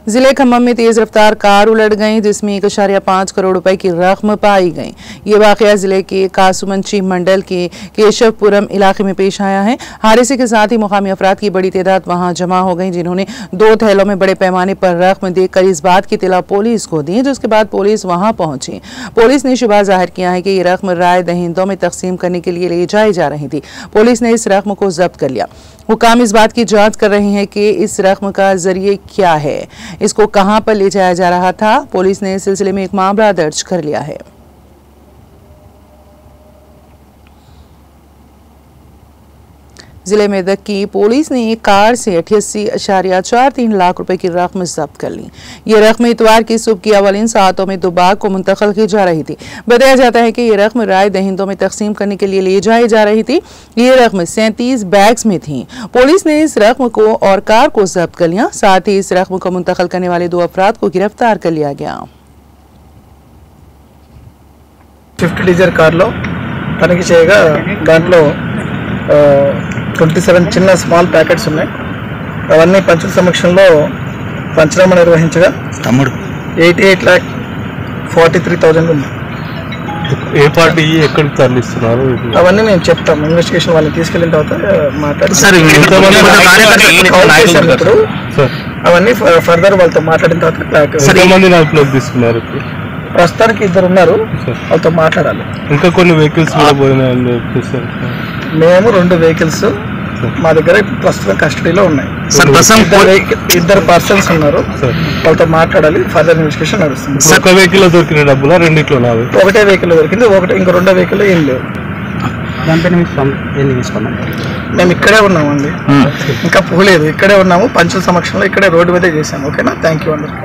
जिले खम्मम में तेज रफ्तार कार उलट गई जिसमें 1.5 करोड़ रुपए की रकम पाई गई। ये वाकया जिले के कासुमंची मंडल के केशवपुरम इलाके में पेश आया है। हादसे के साथ ही मुकामी अफराद की बड़ी तादाद वहां जमा हो गई, जिन्होंने 2 थैलों में बड़े पैमाने पर रकम देकर इस बात की इत्तला पुलिस को दी, जिसके बाद पुलिस वहां पहुंची। पुलिस ने शुबा जाहिर किया है कि ये रकम राय दहिंदों में तकसीम करने के लिए ले जाई जा रही थी। पुलिस ने इस रकम को जब्त कर लिया। हुकाम इस बात की जांच कर रहे हैं कि इस रकम का जरिए क्या है, इसको कहां पर ले जाया जा रहा था। पुलिस ने इस सिलसिले में एक मामला दर्ज कर लिया है। जिले में दक्की पुलिस ने एक कार से 88.43 लाख रुपए की रकम जब्त कर ली। ये रकम इतवार की सुबह की अवलिन सातों में दुबाग को मुंतकिल की जा रही थी। बताया जाता है कि ये रकम राय दहिंदों में तकसीम करने के लिए ले जाई जा रही थी। ये रकम 37 बैग्स में थी। पुलिस ने इस रकम को और कार को जब्त कर लिया। साथ ही इस रकम को मुंतकिल करने वाले 2 अफराद को गिरफ्तार कर लिया गया। स्विफ्ट डिजायर कार्लो తనిఖీ చేయగా దాంట్లో 27 చిన్న స్మాల్ ప్యాకెట్స్ ఉన్నాయి. అవన్నీ పంచుల సమక్షంలో పంచనామా నిర్వహించగా 88,43,000 ఉంది. ఏ పార్టీ ఎక్కడికి తరలిస్తున్నారు అవన్నీ నేను చెప్తాం. ఇన్వెస్టిగేషన్ వాళ్ళని తీసుకెళ్ళిన తర్వాత మాట్లాడతారు. అవన్నీ ఫర్దర్ వాళ్ళతో మాట్లాడిన తర్వాత తీసుకున్నారు. ప్రస్తుతానికి 2 ఉన్నారు, వాళ్ళతో మాట్లాడాలి. ఇంకా కొన్ని వెహికల్స్ కూడా పోయినాయని చెప్పేసారు. మేము 2 వెహికల్స్ మా దగ్గర ప్రస్తుతం కస్టడీలో ఉన్నాయి. 2 పర్సన్స్ ఉన్నారు, వాళ్ళతో మాట్లాడాలి. ఫర్దర్ ఇన్వెస్టిగేషన్ నడుస్తుంది. ఒక వెహికల్ లో దొరికిన డబ్బులా రెండిట్లో? ఒకటే వెహికల్ దొరికింది, ఇంకా 2 వెహికల్ ఏం లేవు. మేము ఇక్కడే ఉన్నామండి, ఇంకా పోలేదు. ఇక్కడే ఉన్నాము. పంచుల సమక్షంలో ఇక్కడే రోడ్డు మీదే చేసాము. ఓకేనా? థ్యాంక్ యూ అందరికీ.